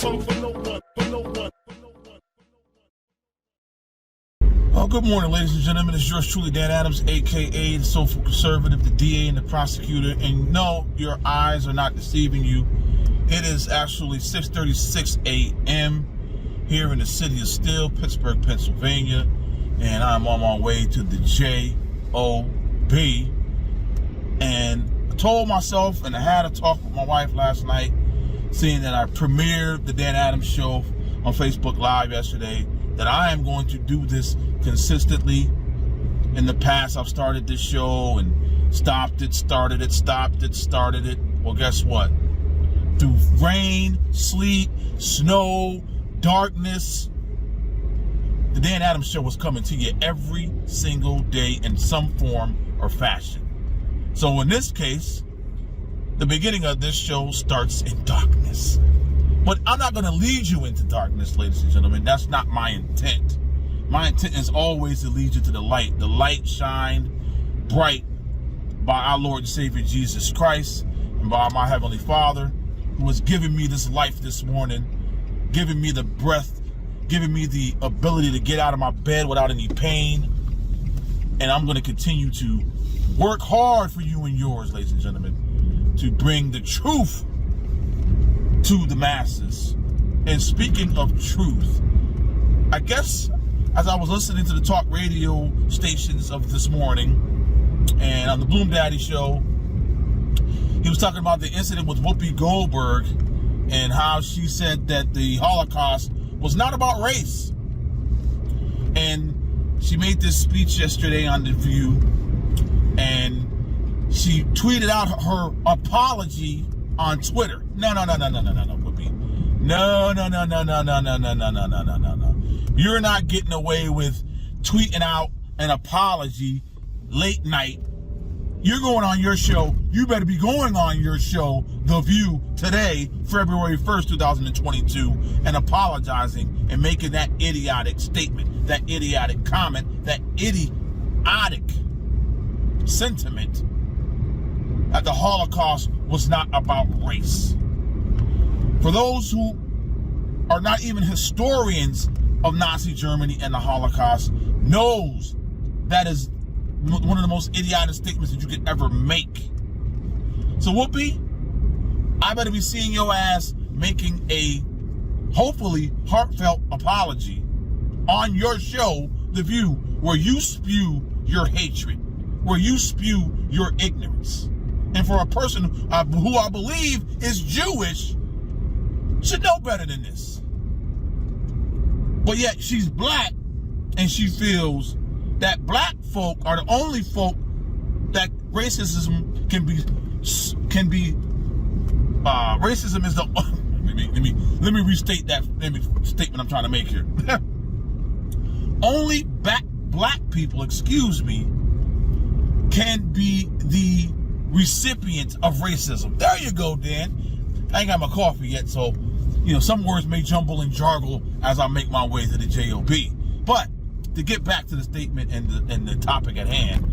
come for no one, for no one. Well, good morning, ladies and gentlemen. It's yours truly, Dan Adams, a.k.a. the Soulful Conservative, the DA, and the prosecutor. And no, your eyes are not deceiving you. It is actually 6:36 a.m. here in the city of Steele, Pittsburgh, Pennsylvania. And I'm on my way to the J.O.B. And I told myself, and I had a talk with my wife last night, seeing that I premiered the Dan Adams Show on Facebook Live yesterday, that I am going to do this consistently. In the past, I've started this show and stopped it, started it, stopped it, started it. Well, guess what? Through rain, sleet, snow, darkness, the Dan Adams Show was coming to you every single day in some form or fashion. So in this case, the beginning of this show starts in darkness. But I'm not going to lead you into darkness, ladies and gentlemen. That's not my intent. My intent is always to lead you to the light. The light shined bright by our Lord and Savior Jesus Christ and by my Heavenly Father, who has given me this life this morning, giving me the breath, giving me the ability to get out of my bed without any pain. And I'm going to continue to work hard for you and yours, ladies and gentlemen, to bring the truth to the masses. And speaking of truth, I guess as I was listening to the talk radio stations of this morning, and on the Bloom Daddy Show, he was talking about the incident with Whoopi Goldberg and how she said that the Holocaust was not about race. And she made this speech yesterday on The View, and she tweeted out her apology on Twitter. No, Whoopi. No. You're not getting away with tweeting out an apology late night. You're going on your show. You better be going on your show, The View, today, February 1st, 2022, and apologizing and making that idiotic statement, that idiotic comment, that idiotic sentiment that the Holocaust was not about race. For those who are not even historians of Nazi Germany and the Holocaust, knows that is one of the most idiotic statements that you could ever make. So Whoopi, I better be seeing your ass making a hopefully heartfelt apology on your show, The View, where you spew your hatred, where you spew your ignorance. And for a person who I believe is Jewish, should know better than this. But yet she's black, and she feels that black folk are the only folk that racism can be racism is the let me restate that statement I'm trying to make here. Only black people, can be the recipient of racism. There you go, Dan. I ain't got my coffee yet, so some words may jumble and jargle as I make my way to the J.O.B. But to get back to the statement and the topic at hand,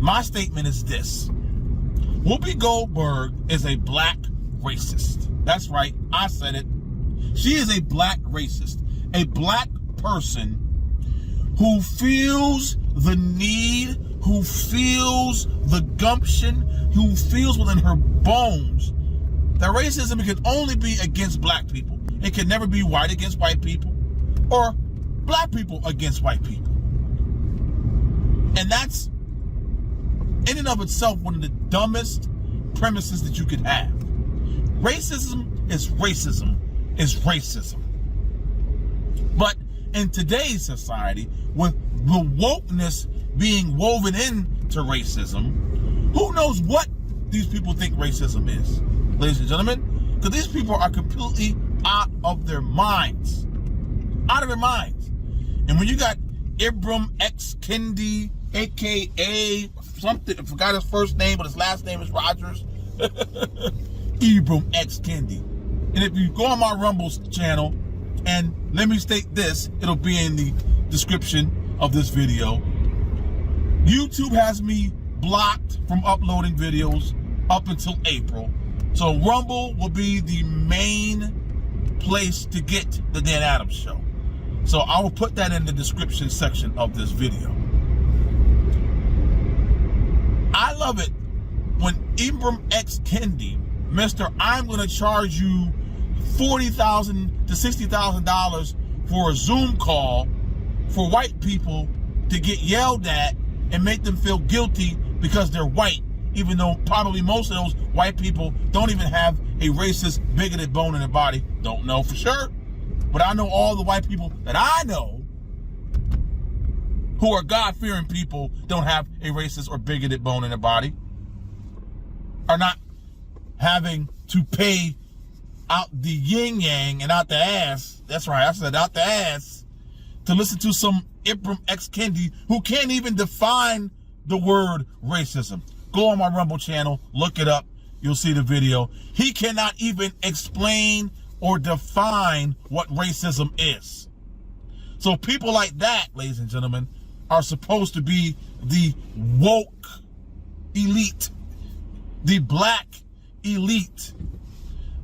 my statement is this: Whoopi Goldberg is a black racist. That's right, I said it. She is a black racist, a black person who feels the need, who feels the gumption, who feels within her bones that racism can only be against black people. It can never be white against white people or black people against white people. And that's, in and of itself, one of the dumbest premises that you could have. Racism is racism is racism. But in today's society, with the wokeness being woven into racism, who knows what these people think racism is, ladies and gentlemen? Because these people are completely out of their minds. Out of their minds. And when you got Ibram X. Kendi, a.k.a. something, I forgot his first name, but his last name is Rogers. Ibram X. Kendi. And if you go on my Rumble channel, and let me state this, it'll be in the description of this video. YouTube has me blocked from uploading videos up until April. So Rumble will be the main place to get the Dan Adams Show. So I will put that in the description section of this video. I love it when Ibram X. Kendi, Mr. I'm going to charge you $40,000 to $60,000 for a Zoom call for white people to get yelled at and make them feel guilty because they're white, even though probably most of those white people don't even have a racist, bigoted bone in their body. Don't know for sure, but I know all the white people that I know who are God-fearing people don't have a racist or bigoted bone in their body, are not having to pay out the yin-yang and out the ass. That's right, I said out the ass, to listen to some Ibram X. Kendi who can't even define the word racism. Go on my Rumble channel, look it up, you'll see the video. He cannot even explain or define what racism is. So people like that, ladies and gentlemen, are supposed to be the woke elite, the black elite.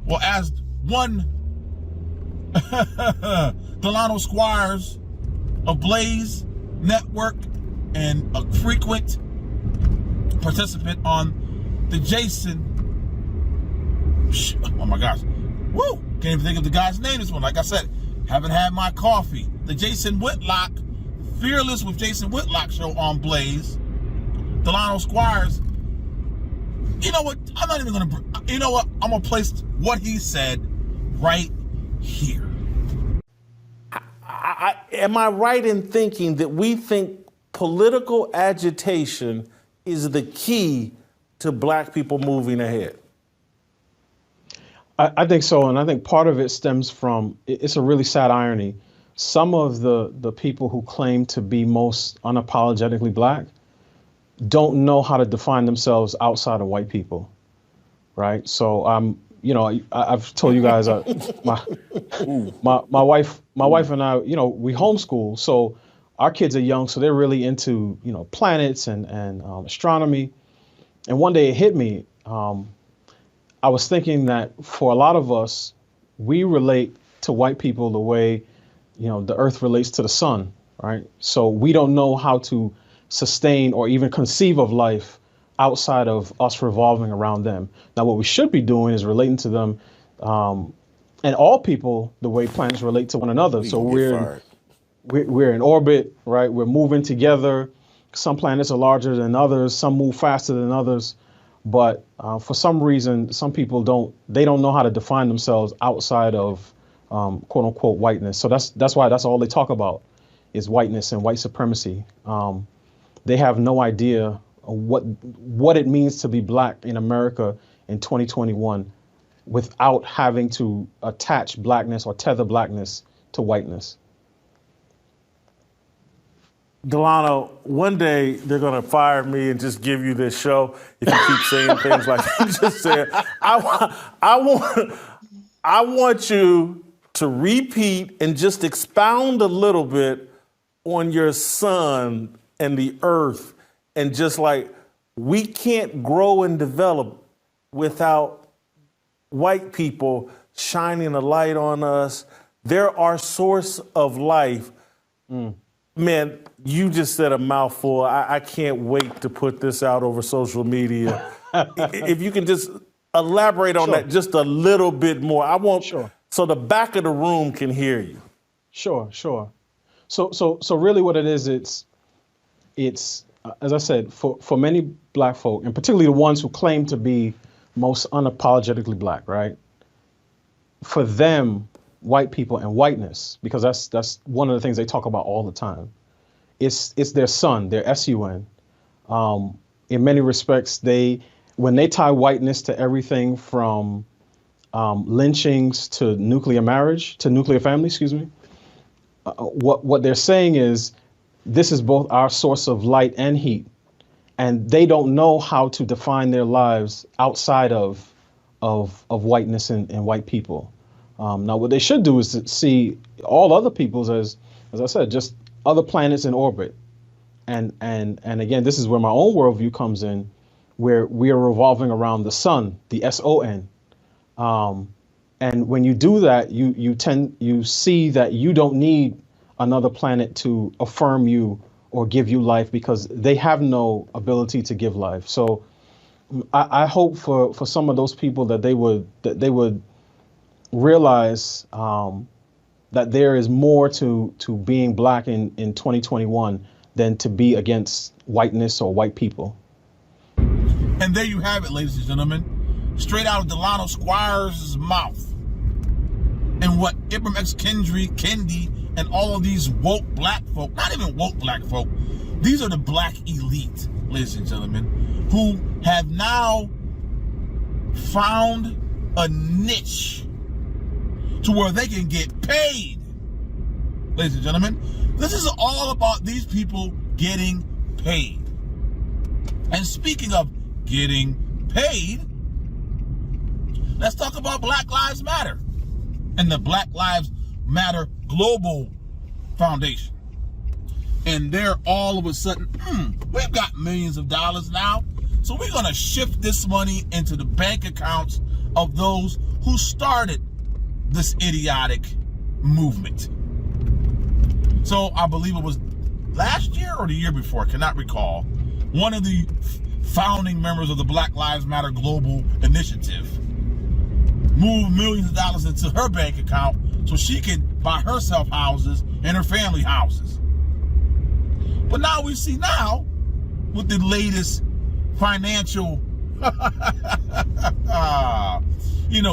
Well, as one Delano Squires of Blaze Network and a frequent participant on the Jason, oh my gosh, woo, can't even think of the guy's name this one. Like I said, haven't had my coffee. The Jason Whitlock, Fearless with Jason Whitlock show on Blaze, Delano Squires. You know what? I'm not even going to, you know what? I'm going to place what he said right here. Am I right in thinking that we think political agitation is the key to black people moving ahead? I think so, and I think part of it stems from, it's a really sad irony. Some of the people who claim to be most unapologetically black don't know how to define themselves outside of white people, right? So you know, I've told you guys, my wife and I, you know, we homeschool, so our kids are young, so they're really into, you know, planets and astronomy. And one day it hit me. I was thinking that for a lot of us, we relate to white people the way, you know, the earth relates to the sun, right? So we don't know how to sustain or even conceive of life outside of us revolving around them. Now, what we should be doing is relating to them, and all people, the way planets relate to one another. So we're in orbit, right? We're moving together. Some planets are larger than others. Some move faster than others. But for some reason, some people don't know how to define themselves outside of quote unquote whiteness. So that's why that's all they talk about is whiteness and white supremacy. They have no idea what it means to be black in America in 2021 without having to attach blackness or tether blackness to whiteness. Delano, one day they're going to fire me and just give you this show if you keep saying things like you just said. I want you to repeat and just expound a little bit on your sun and the earth, and just like, we can't grow and develop without white people shining a light on us. They're our source of life. Man, you just said a mouthful. I can't wait to put this out over social media. If you can just elaborate on that just a little bit more. I want so the back of the room can hear you. Sure. So really what it is, it's as I said, for many black folk, and particularly the ones who claim to be most unapologetically black, right? For them, white people and whiteness, because that's one of the things they talk about all the time. It's their sun, their SUN. In many respects, when they tie whiteness to everything from lynchings to nuclear family, what they're saying is this is both our source of light and heat, and they don't know how to define their lives outside of whiteness and white people. Now, what they should do is to see all other peoples as I said, just other planets in orbit. And again, this is where my own worldview comes in, where we are revolving around the sun, the SON. And when you do that, you see that you don't need another planet to affirm you or give you life, because they have no ability to give life. So I hope for some of those people that they would realize that there is more to being black in 2021 than to be against whiteness or white people. And there you have it, ladies and gentlemen. Straight out of Delano Squires' mouth. And what Ibram X. Kendi and all of these woke black folk, not even woke black folk, these are the black elite, ladies and gentlemen, who have now found a niche to where they can get paid. Ladies and gentlemen, this is all about these people getting paid. And speaking of getting paid, let's talk about Black Lives Matter and the Black Lives Matter Global Foundation. And they're all of a sudden, we've got millions of dollars now, so we're going to shift this money into the bank accounts of those who started this idiotic movement. So I believe it was last year or the year before, I cannot recall, one of the founding members of the Black Lives Matter Global Initiative moved millions of dollars into her bank account so she can buy herself houses and her family houses. But now we see now, with the latest financial,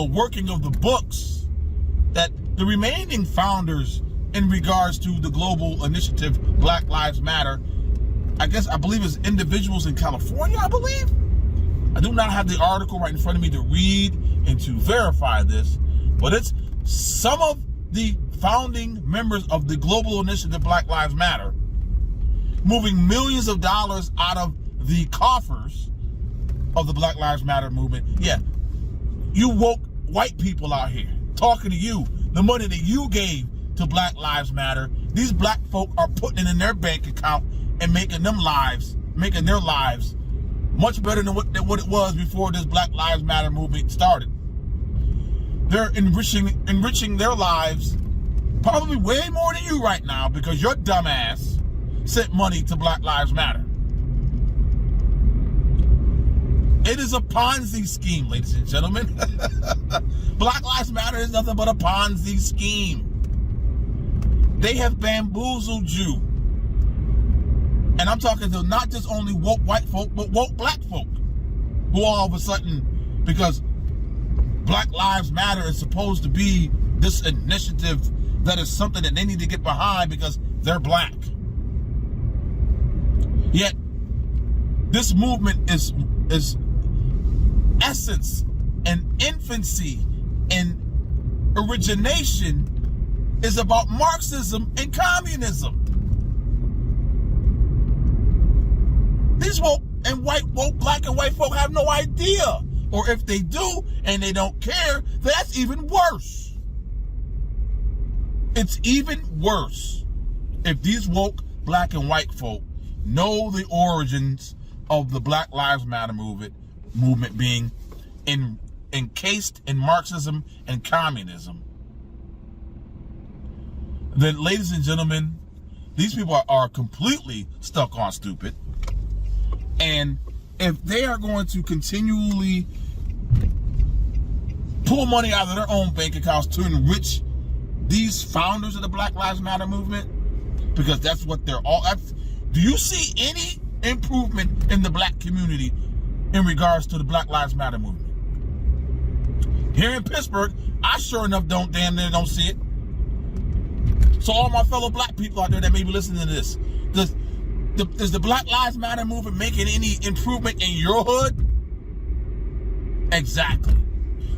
working of the books, that the remaining founders in regards to the global initiative, Black Lives Matter, I believe it's individuals in California, I believe. I do not have the article right in front of me to read and to verify this, but it's some of the founding members of the global initiative, Black Lives Matter, moving millions of dollars out of the coffers of the Black Lives Matter movement. Yeah, you woke white people out here talking to you. The money that you gave to Black Lives Matter, these black folk are putting it in their bank account and making their lives much better than what it was before this Black Lives Matter movement started. They're enriching their lives probably way more than you right now, because your dumbass sent money to Black Lives Matter. It is a Ponzi scheme, ladies and gentlemen. Black Lives Matter is nothing but a Ponzi scheme. They have bamboozled you. And I'm talking to not just only woke white folk, but woke black folk, who all of a sudden, because Black Lives Matter is supposed to be this initiative that is something that they need to get behind because they're black. Yet, this movement is essence and infancy and origination is about Marxism and communism. These woke and black and white folk have no idea. Or if they do and they don't care, that's even worse. It's even worse if these woke black and white folk know the origins of the Black Lives Matter movement being encased in Marxism and communism. Then, ladies and gentlemen, these people are completely stuck on stupid. And if they are going to continually pull money out of their own bank accounts to enrich these founders of the Black Lives Matter movement, because that's what they're all at. Do you see any improvement in the black community in regards to the Black Lives Matter movement? Here in Pittsburgh, I sure enough don't see it. So all my fellow black people out there that may be listening to this, is the Black Lives Matter movement making any improvement in your hood? Exactly.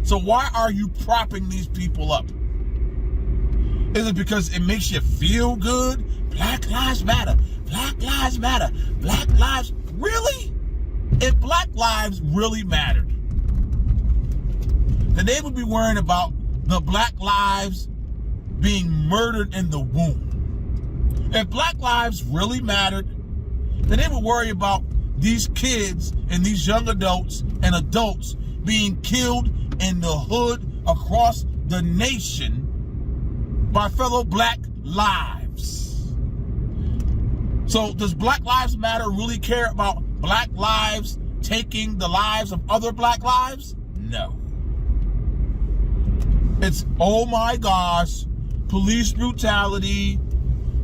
So why are you propping these people up? Is it because it makes you feel good? Black Lives Matter. Black Lives Matter. Black Lives. Really? If Black lives really mattered, then they would be worrying about the Black lives being murdered in the womb. If Black lives really mattered, then they would worry about these kids and these young adults and adults being killed in the hood across the nation by fellow black lives. So does Black Lives Matter really care about black lives taking the lives of other black lives? No. It's, oh my gosh, police brutality,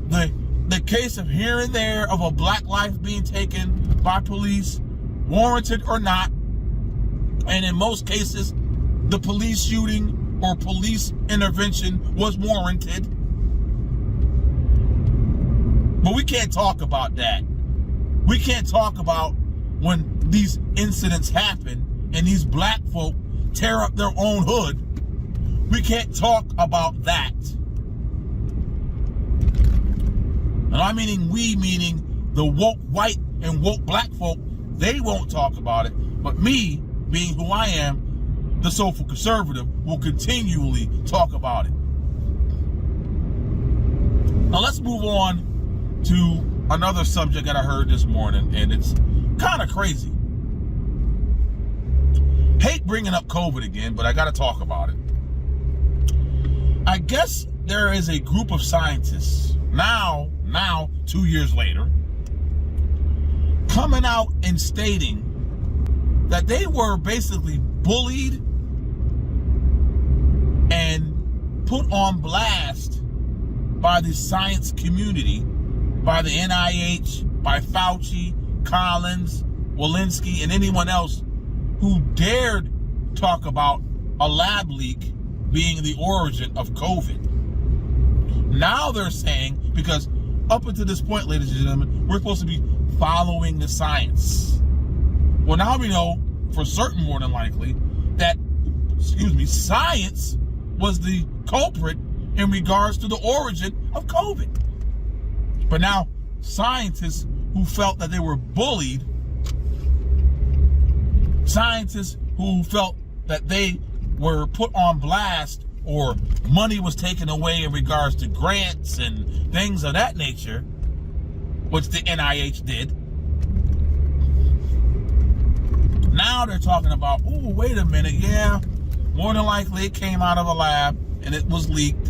the case of here and there of a black life being taken by police, warranted or not, and in most cases, the police shooting or police intervention was warranted. But we can't talk about that. We can't talk about when these incidents happen and these black folk tear up their own hood. We can't talk about that. And I'm meaning we, meaning the woke white and woke black folk, they won't talk about it. But me, being who I am, the soulful conservative, will continually talk about it. Now let's move on to another subject that I heard this morning, and it's kind of crazy. Hate bringing up COVID again, but I got to talk about it. I guess there is a group of scientists now 2 years later, coming out and stating that they were basically bullied and put on blast by the science community, by the NIH, by Fauci, Collins, Walensky, and anyone else who dared talk about a lab leak being the origin of COVID. Now they're saying, because up until this point, ladies and gentlemen, we're supposed to be following the science. Well, now we know for certain, more than likely, that, science was the culprit in regards to the origin of COVID. But now, scientists who felt that they were bullied, scientists who felt that they were put on blast or money was taken away in regards to grants and things of that nature, which the NIH did. Now they're talking about, oh, wait a minute, yeah, more than likely it came out of a lab and it was leaked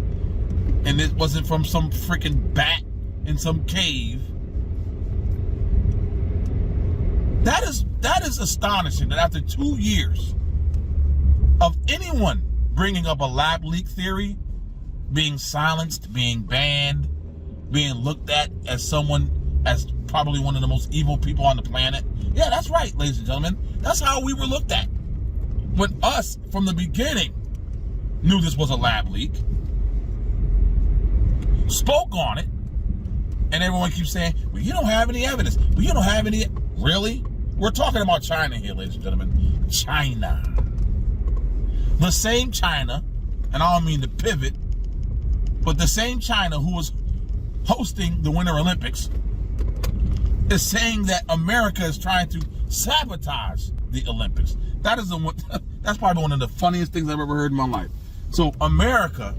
and it wasn't from some freaking bat in some cave. That is astonishing that after 2 years of anyone bringing up a lab leak theory, being silenced, being banned, being looked at as someone, as probably one of the most evil people on the planet. Yeah, that's right, ladies and gentlemen. That's how we were looked at. When us, from the beginning, knew this was a lab leak, spoke on it, and everyone keeps saying, well, you don't have any evidence. Well, you don't have any. Really? We're talking about China here, ladies and gentlemen. China. The same China, and I don't mean to pivot, but the same China who was hosting the Winter Olympics is saying that America is trying to sabotage the Olympics. That is that's probably one of the funniest things I've ever heard in my life. So America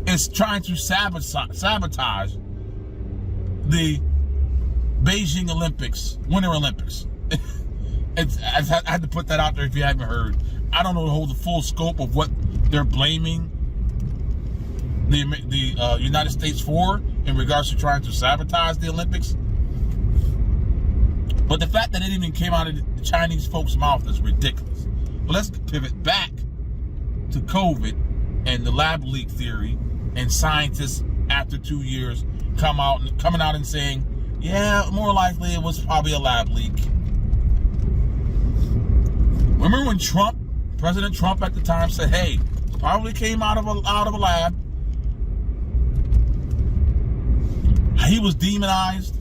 is trying to sabotage the Beijing Olympics, Winter Olympics. I had to put that out there if you haven't heard. I don't know the full scope of what they're blaming the United States for in regards to trying to sabotage the Olympics. But the fact that it even came out of the Chinese folks' mouth is ridiculous. But let's pivot back to COVID and the lab leak theory, and scientists after 2 years coming out and saying, yeah, more likely it was probably a lab leak. Remember when President Trump at the time said, hey, it probably came out of a lab. He was demonized.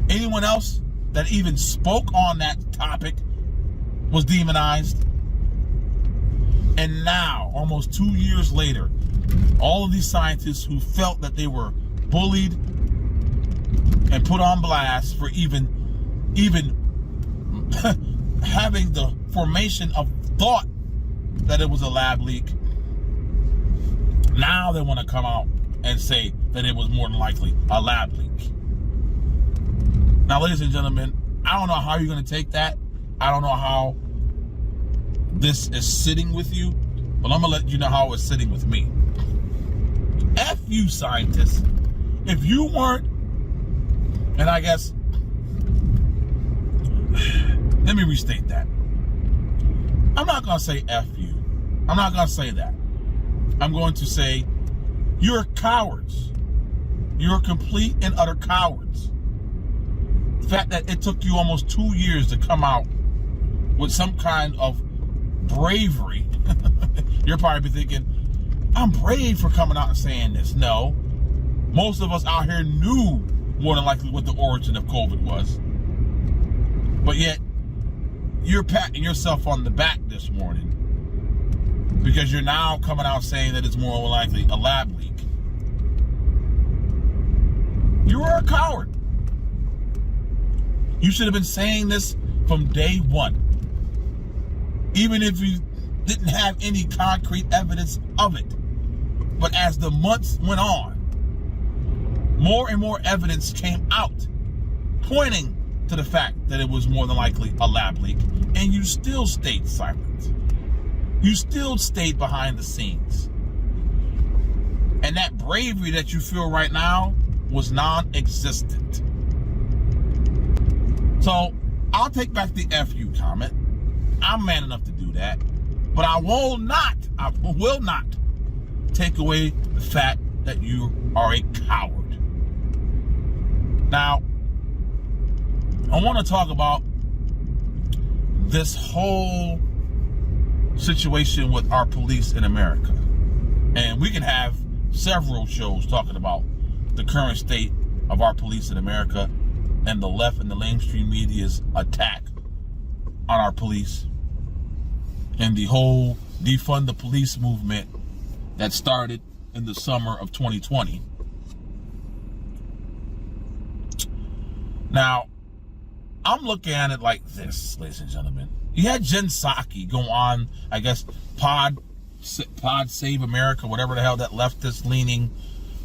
Anyone else that even spoke on that topic was demonized. And now, almost 2 years later, all of these scientists who felt that they were bullied and put on blast for even having the formation of thought that it was a lab leak, now they want to come out and say that it was more than likely a lab leak. Now, ladies and gentlemen, I don't know how you're going to take that. I don't know how this is sitting with you, but I'm going to let you know how it's sitting with me. F you, scientists. If you weren't, and I guess, let me restate that. I'm not going to say F you. I'm not going to say that. I'm going to say you're cowards. You're complete and utter cowards. The fact that it took you almost 2 years to come out with some kind of bravery. You're probably thinking, I'm brave for coming out and saying this. No. Most of us out here knew more than likely what the origin of COVID was. But yet, you're patting yourself on the back this morning because you're now coming out saying that it's more likely a lab leak. You were a coward. You should have been saying this from day one. Even if you didn't have any concrete evidence of it. But as the months went on, more and more evidence came out pointing to the fact that it was more than likely a lab leak, and you still stayed silent. You still stayed behind the scenes. And that bravery that you feel right now was non-existent. So I'll take back the FU comment. I'm man enough to do that. But I will not take away the fact that you are a coward. Now, I want to talk about this whole situation with our police in America. And we can have several shows talking about the current state of our police in America and the left and the mainstream media's attack on our police and the whole defund the police movement that started in the summer of 2020. Now, I'm looking at it like this, ladies and gentlemen. You had Jen Psaki go on, I guess, Pod Save America, whatever the hell, that leftist leaning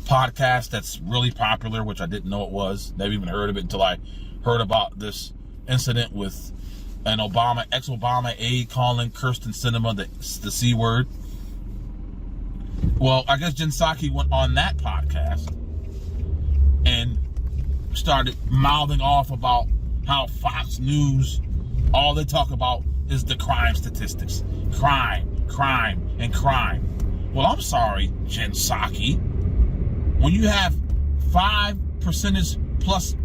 podcast that's really popular, which I didn't know it was. Never even heard of it until I heard about this incident with an ex-Obama aide calling Kyrsten Sinema the C word. Well, I guess Jen Psaki went on that podcast and started mouthing off about how Fox News, all they talk about is the crime statistics. Crime, and crime. Well, I'm sorry, Jen Psaki. When you have 5% plus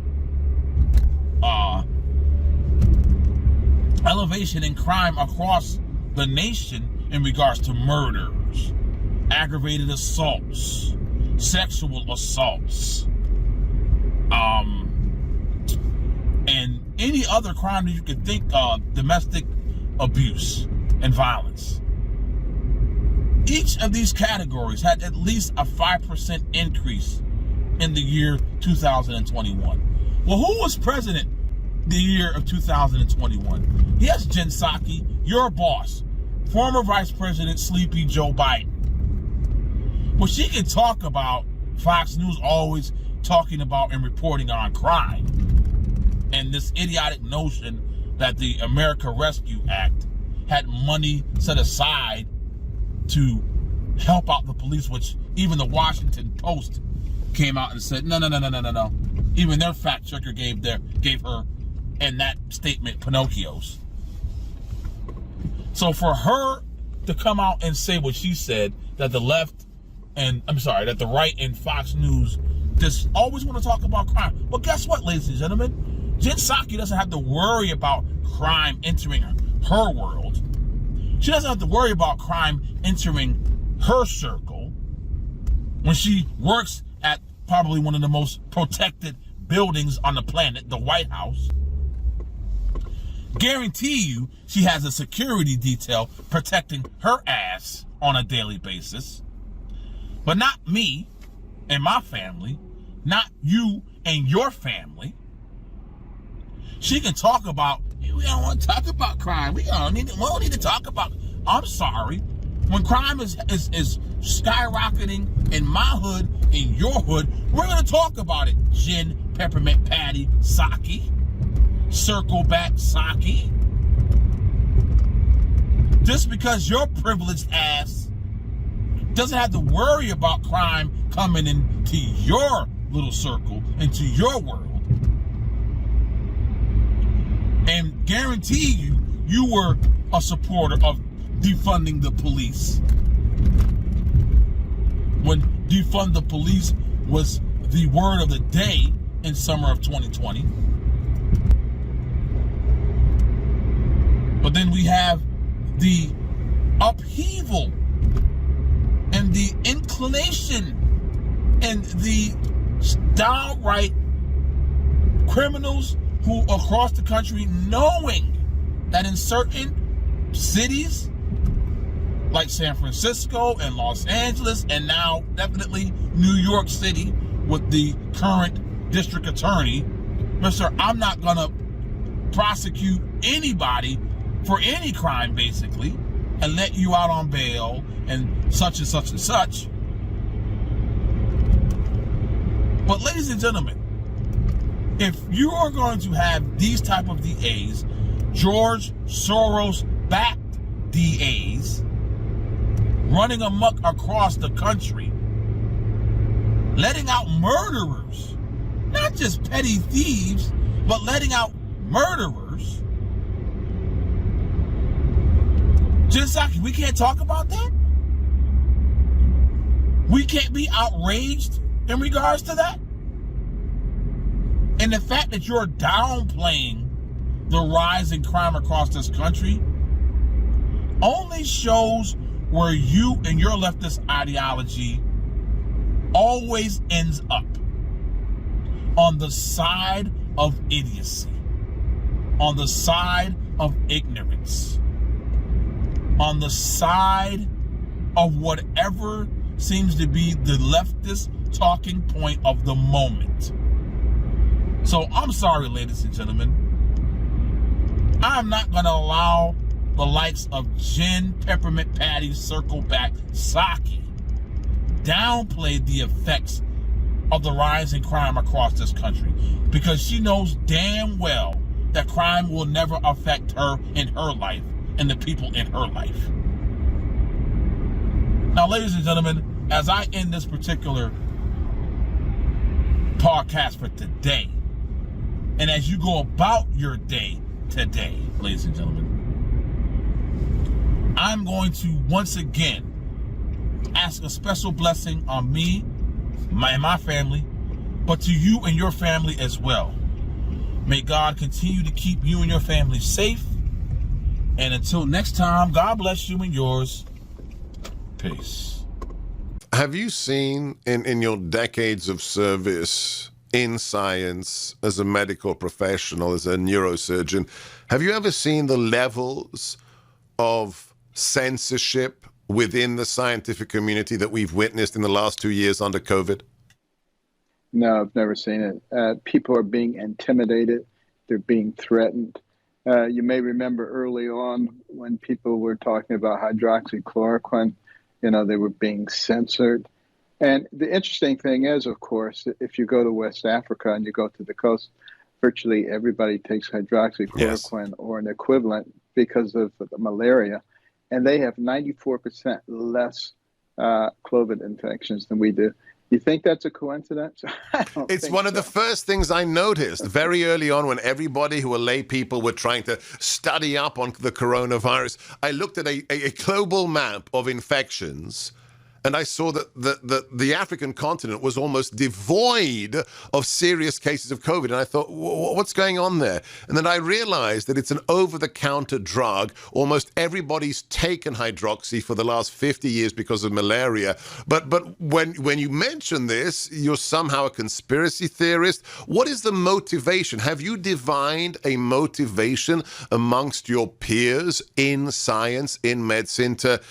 elevation in crime across the nation in regards to murders, aggravated assaults, sexual assaults, and any other crime that you could think of, domestic abuse and violence. Each of these categories had at least a 5% increase in the year 2021. Well, who was president the year of 2021? Yes, Jen Psaki, your boss, former Vice President Sleepy Joe Biden. Well, she can talk about Fox News always talking about and reporting on crime and this idiotic notion that the America Rescue Act had money set aside to help out the police, which even the Washington Post came out and said, no. Even their fact checker gave her in that statement Pinocchios. So for her to come out and say what she said, that the right and Fox News just always want to talk about crime. Well, guess what, ladies and gentlemen? Jen Psaki doesn't have to worry about crime entering her world. She doesn't have to worry about crime entering her circle when she works at probably one of the most protected buildings on the planet, the White House. Guarantee you she has a security detail protecting her ass on a daily basis. But not me and my family, not you and your family. She can talk about, we don't want to talk about crime. We don't need to talk about. I'm sorry. When crime is skyrocketing in my hood, in your hood, we're going to talk about it. Jen Peppermint Patty Psaki. Circle back Psaki. just because your privileged ass doesn't have to worry about crime coming into your little circle, into your world. And guarantee you, you were a supporter of defunding the police. When defund the police was the word of the day in summer of 2020. But then we have the upheaval and the inclination and the downright criminals who across the country, knowing that in certain cities like San Francisco and Los Angeles, and now definitely New York City with the current district attorney, Mr. I'm not gonna prosecute anybody for any crime, basically, and let you out on bail and such and such and such. But ladies and gentlemen, if you are going to have these type of DAs, George Soros-backed DAs, running amok across the country, letting out murderers, not just petty thieves, but letting out murderers, Jen Psaki, we can't talk about that? We can't be outraged in regards to that? And the fact that you're downplaying the rise in crime across this country only shows where you and your leftist ideology always ends up, on the side of idiocy, on the side of ignorance, on the side of whatever seems to be the leftist talking point of the moment. So I'm sorry, ladies and gentlemen. I'm not going to allow the likes of Jen Peppermint Patty Circleback Psaki downplay the effects of the rise in crime across this country, because she knows damn well that crime will never affect her in her life and the people in her life. Now, ladies and gentlemen, as I end this particular podcast for today, and as you go about your day today, ladies and gentlemen, I'm going to once again ask a special blessing on me, my family, but to you and your family as well. May God continue to keep you and your family safe. And until next time, God bless you and yours. Peace. Have you seen in your decades of service in science, as a medical professional, as a neurosurgeon, have you ever seen the levels of censorship within the scientific community that we've witnessed in the last 2 years under COVID? No, I've never seen it. People are being intimidated. They're being threatened. You may remember early on when people were talking about hydroxychloroquine, they were being censored. And the interesting thing is, of course, if you go to West Africa and you go to the coast, virtually everybody takes hydroxychloroquine or an equivalent because of the malaria. And they have 94% less COVID infections than we do. You think that's a coincidence? It's one of the first things I noticed very early on when everybody who were lay people were trying to study up on the coronavirus. I looked at a global map of infections, and I saw that the African continent was almost devoid of serious cases of COVID. And I thought, what's going on there? And then I realized that it's an over-the-counter drug. Almost everybody's taken hydroxy for the last 50 years because of malaria. But when you mention this, you're somehow a conspiracy theorist. What is the motivation? Have you divined a motivation amongst your peers in science, in medicine, to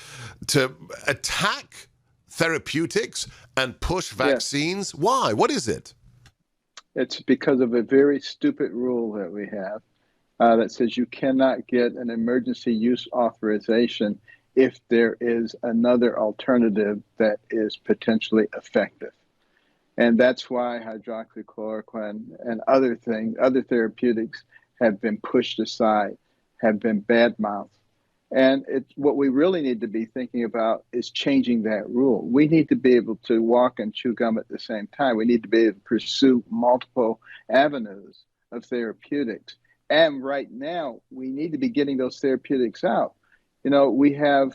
attack therapeutics and push vaccines? Yes. Why? What is it? It's because of a very stupid rule that we have that says you cannot get an emergency use authorization if there is another alternative that is potentially effective. And that's why hydroxychloroquine and other therapeutics have been pushed aside, have been badmouthed. And it's what we really need to be thinking about is changing that rule. We need to be able to walk and chew gum at the same time. We need to be able to pursue multiple avenues of therapeutics. And right now, we need to be getting those therapeutics out. You know, we have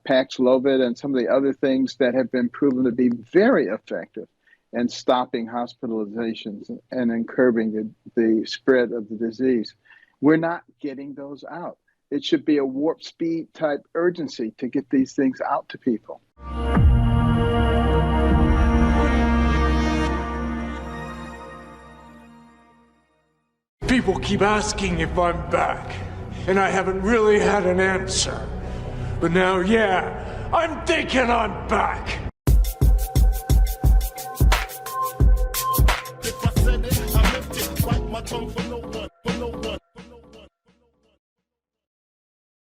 Paxlovid and some of the other things that have been proven to be very effective in stopping hospitalizations and in curbing the spread of the disease. We're not getting those out. It should be a warp speed type urgency to get these things out to people. People keep asking if I'm back, and I haven't really had an answer. But now, yeah, I'm thinking I'm back. If I said it, I meant it. Bite my tongue for no